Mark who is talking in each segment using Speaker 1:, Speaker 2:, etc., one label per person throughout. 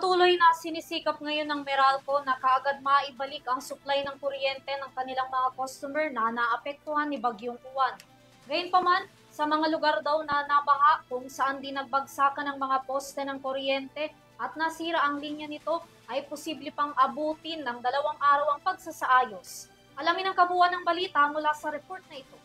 Speaker 1: Patuloy na sinisikap ngayon ng Meralco na kaagad maibalik ang supply ng kuryente ng kanilang mga customer na naapektuhan ni Bagyong Uwan. Gayunpaman, sa mga lugar daw na nabaha kung saan din nagbagsakan ng mga poste ng kuryente at nasira ang linya nito, ay posible pang abutin ng 2 araw ang pagsasaayos. Alamin ang kabuuan ng balita mula sa report na ito.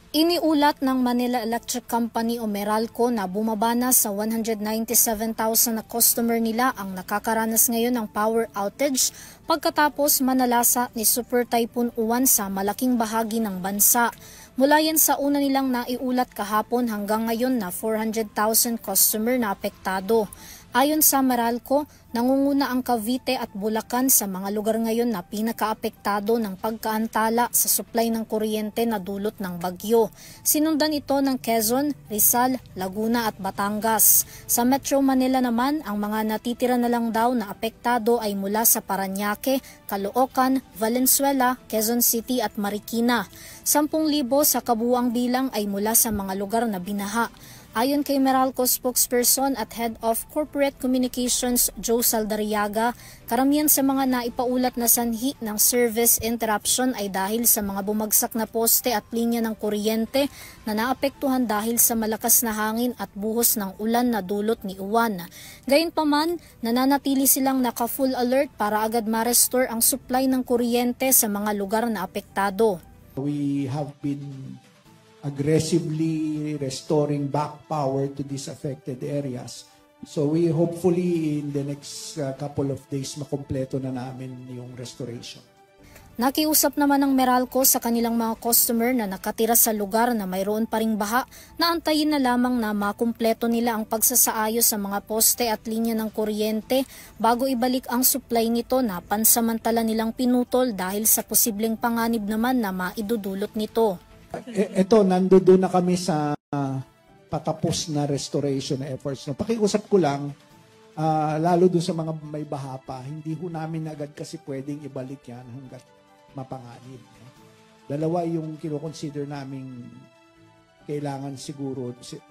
Speaker 2: Iniulat ng Manila Electric Company o Meralco na bumaba na sa 197,000 na customer nila ang nakakaranas ngayon ng power outage pagkatapos manalasa ni Super Typhoon Uwan sa malaking bahagi ng bansa. Mula yan sa una nilang naiulat kahapon hanggang ngayon na 400,000 customer na apektado. Ayon sa Meralco, nangunguna ang Cavite at Bulacan sa mga lugar ngayon na pinakaapektado ng pagkaantala sa supply ng kuryente na dulot ng bagyo. Sinundan ito ng Quezon, Rizal, Laguna at Batangas. Sa Metro Manila naman, ang mga natitira na lang daw na apektado ay mula sa Parañaque, Caloocan, Valenzuela, Quezon City at Marikina. 10,000 sa kabuuang bilang ay mula sa mga lugar na binaha. Ayon kay Meralco spokesperson at Head of Corporate Communications Joe Saldariaga, karamihan sa mga naipaulat na sanhi ng service interruption ay dahil sa mga bumagsak na poste at linya ng kuryente na naapektuhan dahil sa malakas na hangin at buhos ng ulan na dulot ni Uwan. Gayunpaman, nananatili silang naka-full alert para agad ma-restore ang supply ng kuryente sa mga lugar na apektado.
Speaker 3: We have been aggressively restoring back power to these affected areas. So we hopefully in the next couple of days makumpleto na namin yung restoration.
Speaker 2: Nakiusap naman ng Meralco sa kanilang mga customer na nakatira sa lugar na mayroon pa ring baha na antayin na lamang na makumpleto nila ang pagsasaayos sa mga poste at linya ng kuryente bago ibalik ang supply nito na pansamantala nilang pinutol dahil sa posibleng panganib naman na maidudulot nito.
Speaker 3: Ito, nandoon na kami sa patapos na restoration efforts. No? Pakiusap ko lang, lalo doon sa mga may baha pa, hindi ho namin agad kasi pwedeng ibalik yan hanggat mapanganib. No? Dalawa yung kinoconsider namin kailangan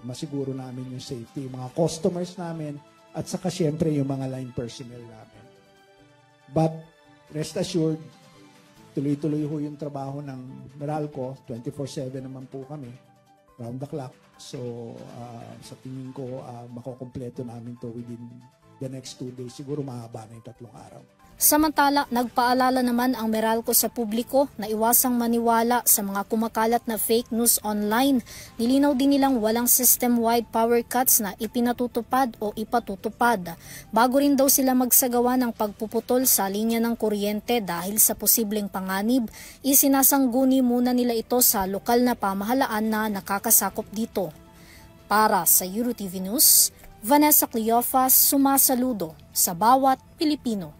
Speaker 3: masiguro namin yung safety, yung mga customers namin, at saka syempre yung mga line personnel namin. But rest assured, tuloy-tuloy ho yung trabaho ng Meralco, 24/7 naman po kami, round the clock. So sa tingin ko, makukumpleto namin to within the next 2 days. Siguro mahaba na yung 3 araw.
Speaker 2: Samantala, nagpaalala naman ang Meralco sa publiko na iwasang maniwala sa mga kumakalat na fake news online. Nilinaw din nilang walang system-wide power cuts na ipinatutupad o ipatutupad. Bago rin daw sila magsagawa ng pagpuputol sa linya ng kuryente dahil sa posibleng panganib, isinasangguni muna nila ito sa lokal na pamahalaan na nakakasakop dito. Para sa EuroTV News, Vanessa Cleofas, sumasaludo sa bawat Pilipino.